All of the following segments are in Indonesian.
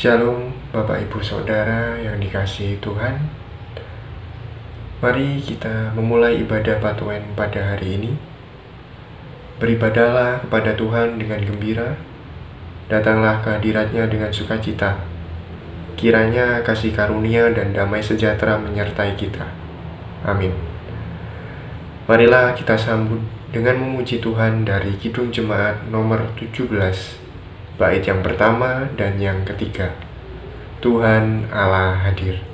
Shalom Bapak Ibu Saudara yang dikasihi Tuhan. Mari kita memulai ibadah Patuen pada hari ini. Beribadahlah kepada Tuhan dengan gembira, datanglah ke hadirat-Nya dengan sukacita. Kiranya kasih karunia dan damai sejahtera menyertai kita. Amin. Marilah kita sambut dengan memuji Tuhan dari Kidung Jemaat nomor 17, bait yang pertama dan yang ketiga. Tuhan Allah hadir.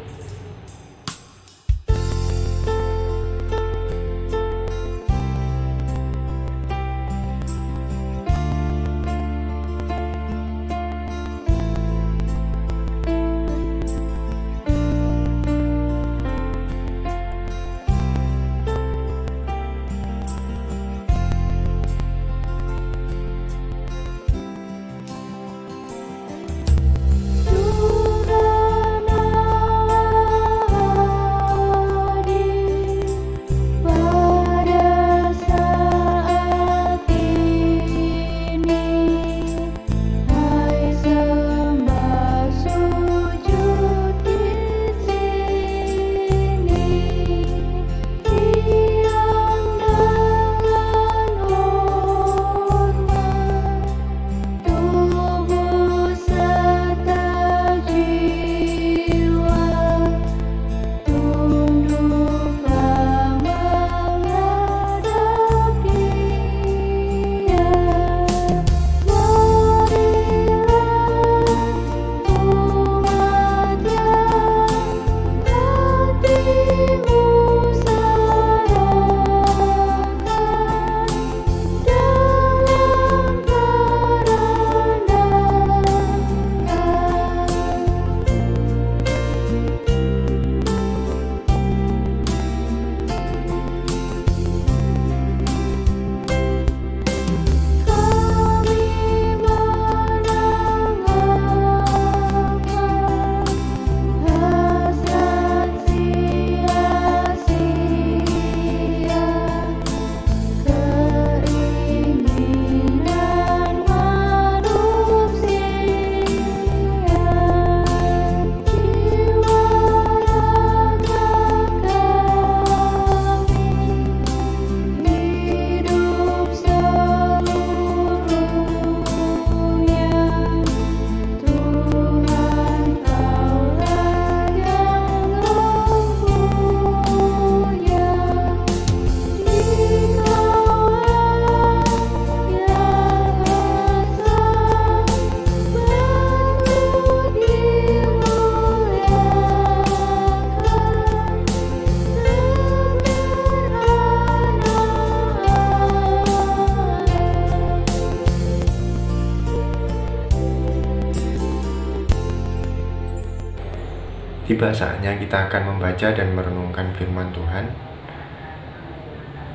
Tiba saatnya kita akan membaca dan merenungkan firman Tuhan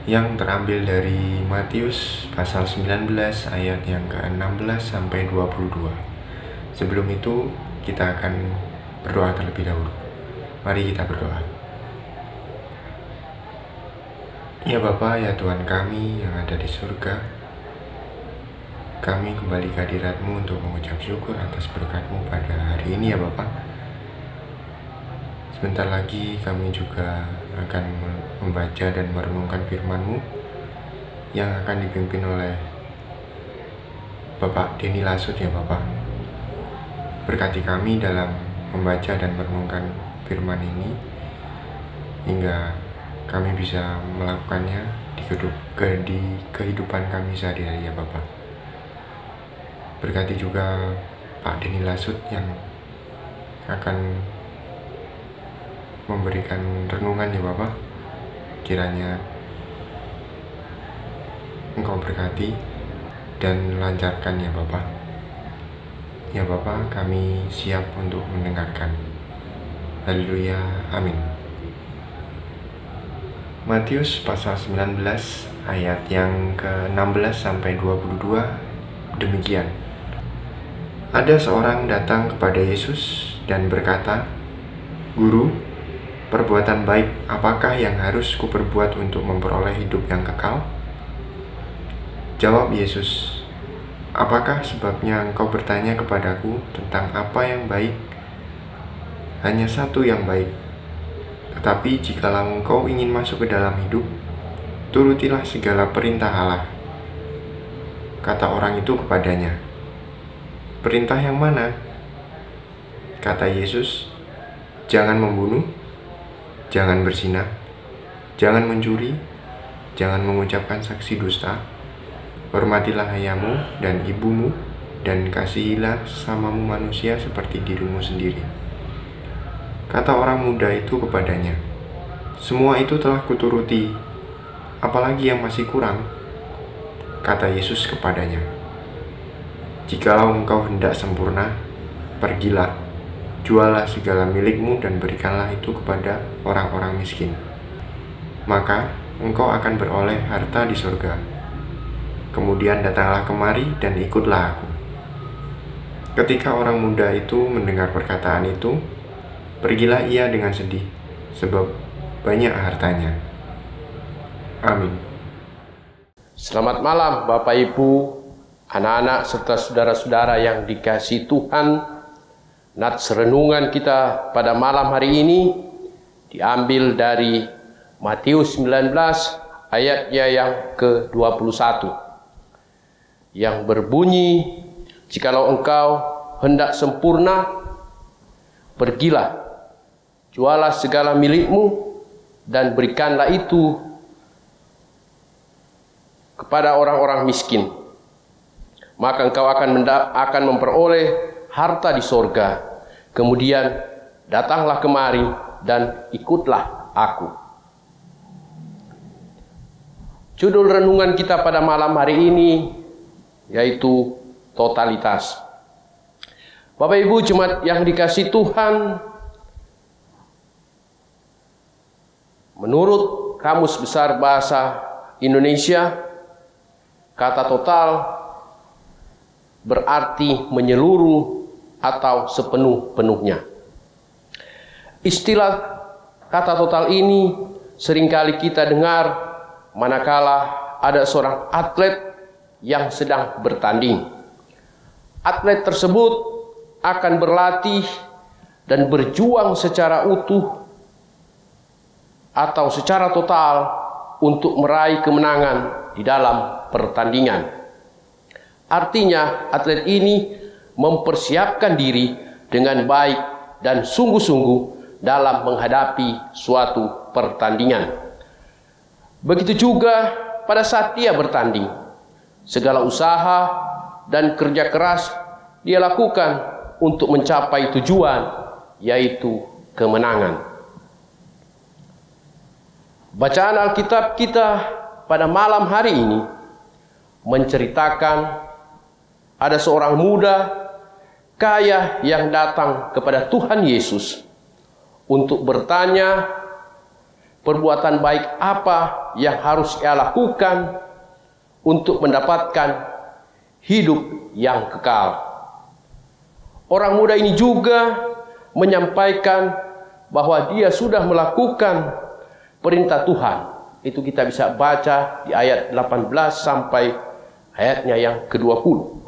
yang terambil dari Matius pasal 19 ayat yang ke-16 sampai 22. Sebelum itu kita akan berdoa terlebih dahulu. Mari kita berdoa. Ya Bapa, ya Tuhan kami yang ada di surga, kami kembali ke hadirat-Mu untuk mengucap syukur atas berkat-Mu pada hari ini ya Bapa. Sebentar lagi kami juga akan membaca dan merenungkan firman-Mu yang akan dipimpin oleh Bapak Denny Lasut ya Bapak. Berkati kami dalam membaca dan merenungkan firman ini hingga kami bisa melakukannya di kehidupan kami sehari-hari ya Bapak. Berkati juga Pak Denny Lasut yang akan memberikan renungan ya Bapak. Kiranya Engkau berkati dan lancarkan ya Bapak. Ya Bapak, kami siap untuk mendengarkan. Haleluya, amin. Matius pasal 19 ayat yang ke-16 sampai 22 demikian. Ada seorang datang kepada Yesus dan berkata, "Guru, perbuatan baik apakah yang harus kuperbuat untuk memperoleh hidup yang kekal?" Jawab Yesus, Apakah sebabnya engkau bertanya kepadaku tentang apa yang baik? Hanya satu yang baik. Tetapi jikalau engkau ingin masuk ke dalam hidup, turutilah segala perintah Allah. Kata orang itu kepadanya, perintah yang mana? Kata Yesus, jangan membunuh, jangan berzina, jangan mencuri, jangan mengucapkan saksi dusta, hormatilah ayahmu dan ibumu, dan kasihilah sesamamu manusia seperti dirimu sendiri. Kata orang muda itu kepadanya, semua itu telah kuturuti, apalagi yang masih kurang? Kata Yesus kepadanya, jikalau engkau hendak sempurna, pergilah, jualah segala milikmu dan berikanlah itu kepada orang-orang miskin. Maka engkau akan beroleh harta di surga. Kemudian datanglah kemari dan ikutlah aku. Ketika orang muda itu mendengar perkataan itu, pergilah ia dengan sedih, sebab banyak hartanya. Amin. Selamat malam Bapak Ibu, anak-anak serta saudara-saudara yang dikasihi Tuhan. Nats renungan kita pada malam hari ini diambil dari Matius 19 ayatnya yang ke-21 yang berbunyi, jikalau engkau hendak sempurna, pergilah, jualah segala milikmu dan berikanlah itu kepada orang-orang miskin, maka engkau akan memperoleh harta di sorga. Kemudian datanglah kemari dan ikutlah aku. Judul renungan kita pada malam hari ini yaitu totalitas. Bapak Ibu jemaat yang dikasihi Tuhan, menurut Kamus Besar Bahasa Indonesia, kata total berarti menyeluruh atau sepenuh-penuhnya. Istilah kata total ini seringkali kita dengar manakala ada seorang atlet yang sedang bertanding. Atlet tersebut akan berlatih dan berjuang secara utuh atau secara total untuk meraih kemenangan di dalam pertandingan. Artinya atlet ini mempersiapkan diri dengan baik dan sungguh-sungguh dalam menghadapi suatu pertandingan. Begitu juga pada saat dia bertanding, segala usaha dan kerja keras dia lakukan untuk mencapai tujuan, yaitu kemenangan. Bacaan Alkitab kita pada malam hari ini menceritakan ada seorang muda kaya yang datang kepada Tuhan Yesus untuk bertanya perbuatan baik apa yang harus ia lakukan untuk mendapatkan hidup yang kekal. Orang muda ini juga menyampaikan bahwa dia sudah melakukan perintah Tuhan. Itu kita bisa baca di ayat 18 sampai ayatnya yang ke-20.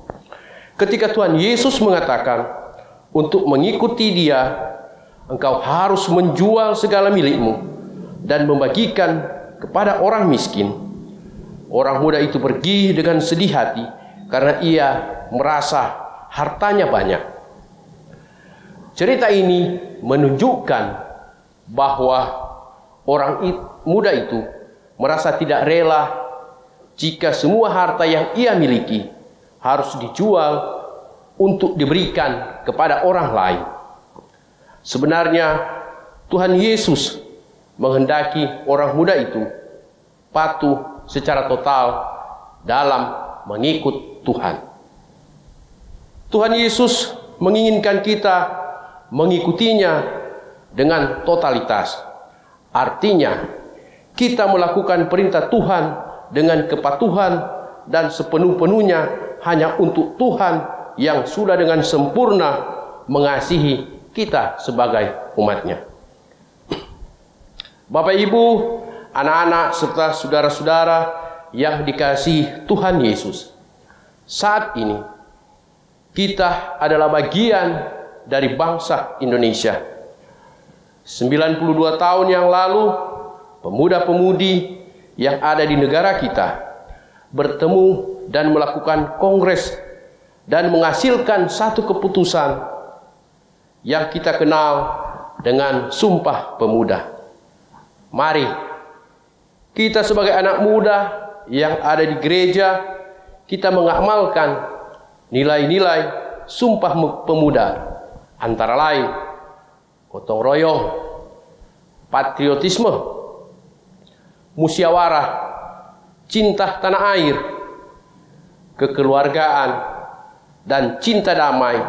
Ketika Tuhan Yesus mengatakan, untuk mengikuti dia, engkau harus menjual segala milikmu dan membagikan kepada orang miskin. Orang muda itu pergi dengan sedih hati karena ia merasa hartanya banyak. Cerita ini menunjukkan bahwa orang muda itu merasa tidak rela jika semua harta yang ia miliki harus dijual untuk diberikan kepada orang lain. Sebenarnya Tuhan Yesus menghendaki orang muda itu patuh secara total dalam mengikut Tuhan. Tuhan Yesus menginginkan kita mengikutinya dengan totalitas. Artinya kita melakukan perintah Tuhan dengan kepatuhan dan sepenuh-penuhnya hanya untuk Tuhan yang sudah dengan sempurna mengasihi kita sebagai umatnya. Bapak Ibu, anak-anak serta saudara-saudara yang dikasihi Tuhan Yesus, saat ini kita adalah bagian dari bangsa Indonesia. 92 tahun yang lalu, pemuda-pemudi yang ada di negara kita bertemu dan melakukan kongres dan menghasilkan satu keputusan yang kita kenal dengan Sumpah Pemuda. Mari kita sebagai anak muda yang ada di gereja, kita mengamalkan nilai-nilai Sumpah Pemuda, antara lain gotong royong, patriotisme, musyawarah, cinta tanah air, kekeluargaan, dan cinta damai,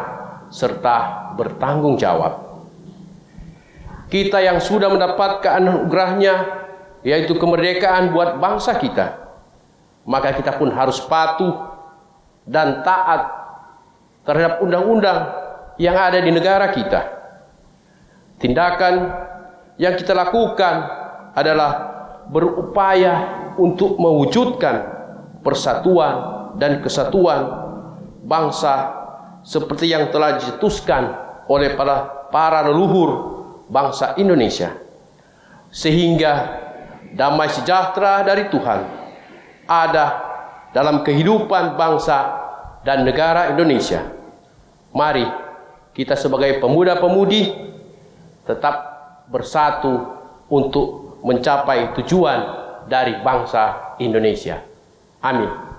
serta bertanggung jawab. Kita yang sudah mendapatkan anugerahnya, yaitu kemerdekaan buat bangsa kita, maka kita pun harus patuh dan taat terhadap undang-undang yang ada di negara kita. Tindakan yang kita lakukan adalah berupaya untuk mewujudkan persatuan dan kesatuan bangsa seperti yang telah dicetuskan oleh para leluhur bangsa Indonesia, sehingga damai sejahtera dari Tuhan ada dalam kehidupan bangsa dan negara Indonesia. Mari kita sebagai pemuda-pemudi tetap bersatu untuk mencapai tujuan dari bangsa Indonesia. Amin.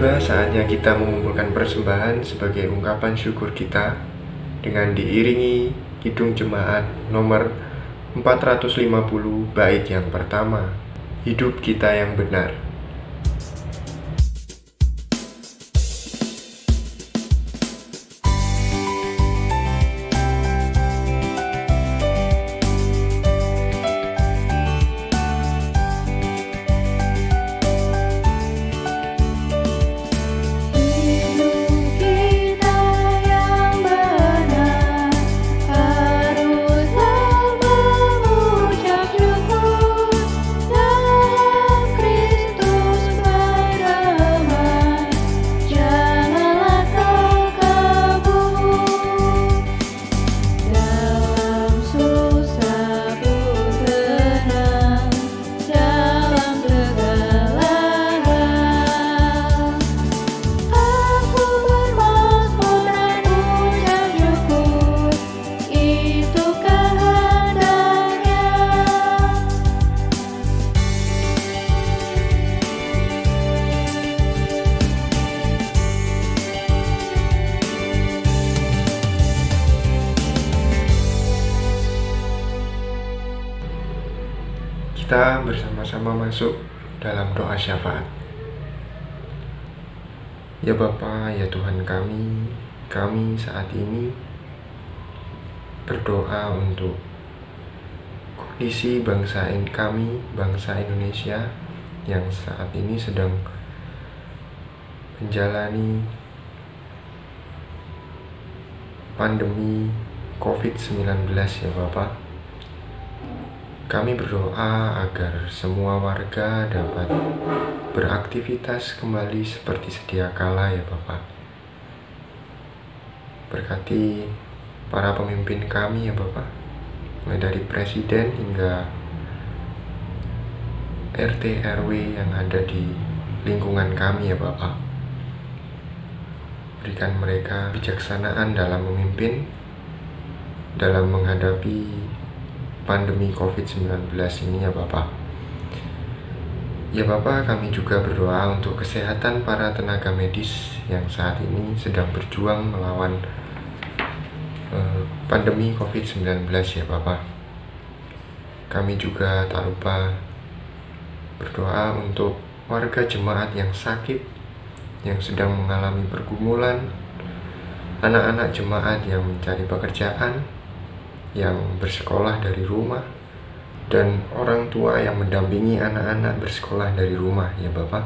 Tiba saatnya kita mengumpulkan persembahan sebagai ungkapan syukur kita dengan diiringi Kidung Jemaat nomor 450 bait yang pertama, Hidup Kita Yang Benar. Kristus kita bersama-sama masuk dalam doa syafaat. Ya Bapa, ya Tuhan kami saat ini berdoa untuk kondisi bangsa Indonesia yang saat ini sedang menjalani pandemi COVID-19 ya Bapak. Kami berdoa agar semua warga dapat beraktivitas kembali seperti sedia kala ya Bapak. Berkati para pemimpin kami ya Bapak, mulai dari presiden hingga RT RW yang ada di lingkungan kami ya Bapak. Berikan mereka kebijaksanaan dalam memimpin, dalam menghadapi pandemi COVID-19 ini ya Bapak. Ya Bapak, kami juga berdoa untuk kesehatan para tenaga medis yang saat ini sedang berjuang melawan pandemi COVID-19 ya Bapak. Kami juga tak lupa berdoa untuk warga jemaat yang sakit, yang sedang mengalami pergumulan, anak-anak jemaat yang mencari pekerjaan, yang bersekolah dari rumah, dan orang tua yang mendampingi anak-anak bersekolah dari rumah ya Bapak.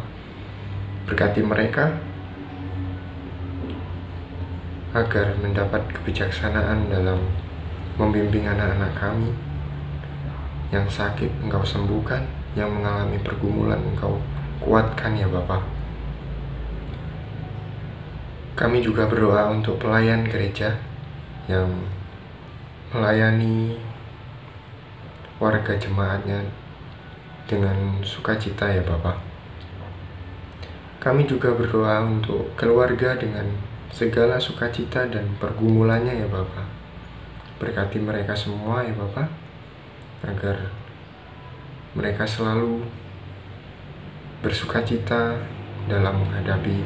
Berkati mereka agar mendapat kebijaksanaan dalam membimbing anak-anak kami yang sakit. Engkau sembuhkan, yang mengalami pergumulan Engkau kuatkan ya Bapak. Kami juga berdoa untuk pelayan gereja yang melayani warga jemaatnya dengan sukacita ya Bapak. Kami juga berdoa untuk keluarga dengan segala sukacita dan pergumulannya ya Bapak. Berkati mereka semua ya Bapak, agar mereka selalu bersukacita dalam menghadapi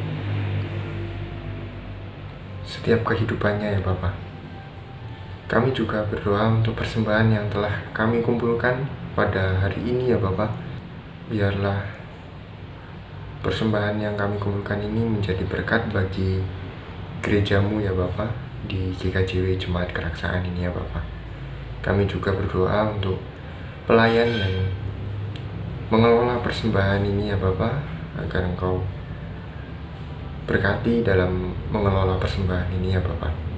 setiap kehidupannya ya Bapak. Kami juga berdoa untuk persembahan yang telah kami kumpulkan pada hari ini ya Bapak. Biarlah persembahan yang kami kumpulkan ini menjadi berkat bagi gerejamu ya Bapak, di GKJW Jemaat Keraksaan ini ya Bapak. Kami juga berdoa untuk pelayan yang mengelola persembahan ini ya Bapak, agar Engkau berkati dalam mengelola persembahan ini ya Bapak.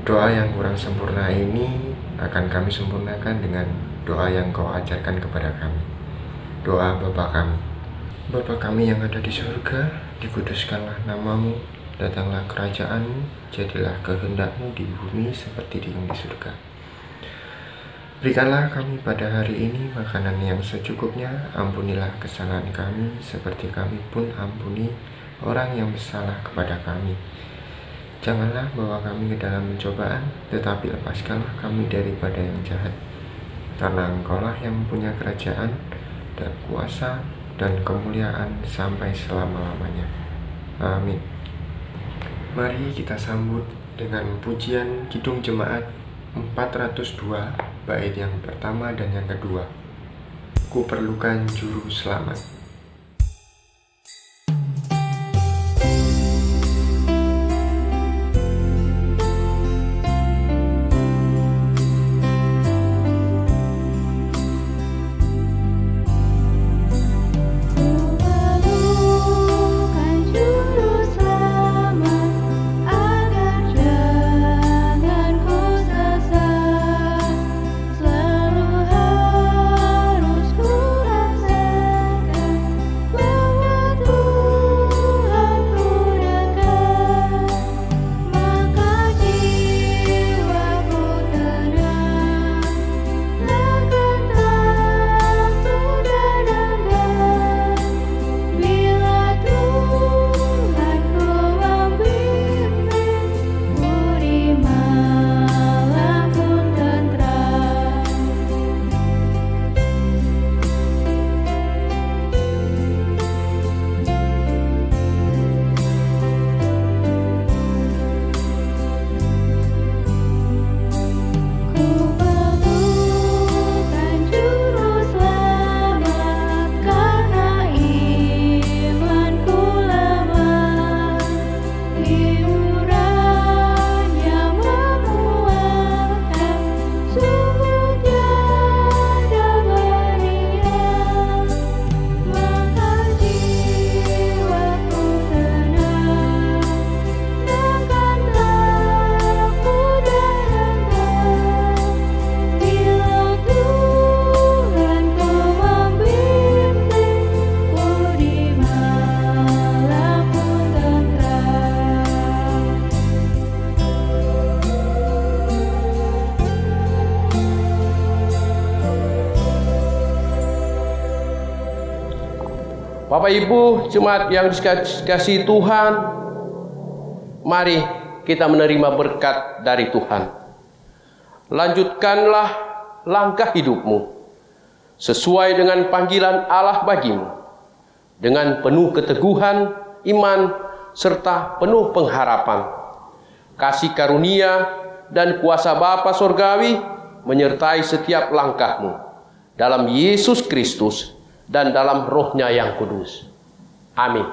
Doa yang kurang sempurna ini akan kami sempurnakan dengan doa yang Kau ajarkan kepada kami. Doa Bapa kami. Bapa kami yang ada di surga, dikuduskanlah namamu, datanglah kerajaanmu, jadilah kehendakmu di bumi seperti di surga. Berikanlah kami pada hari ini makanan yang secukupnya, ampunilah kesalahan kami seperti kami pun ampuni orang yang bersalah kepada kami. Janganlah bawa kami ke dalam pencobaan, tetapi lepaskanlah kami daripada yang jahat. Karena Engkaulah yang punya kerajaan dan kuasa dan kemuliaan sampai selama-lamanya. Amin. Mari kita sambut dengan pujian Kidung Jemaat 402 bait yang pertama dan yang kedua. Ku perlukan juru selamat. Selalu harus ku rasakan Bapak Ibu jemaat yang dikasihi Tuhan, mari kita menerima berkat dari Tuhan. Lanjutkanlah langkah hidupmu sesuai dengan panggilan Allah bagimu, dengan penuh keteguhan iman serta penuh pengharapan. Kasih karunia dan kuasa Bapa Surgawi menyertai setiap langkahmu dalam Yesus Kristus dan dalam Roh-Nya yang kudus. Amin.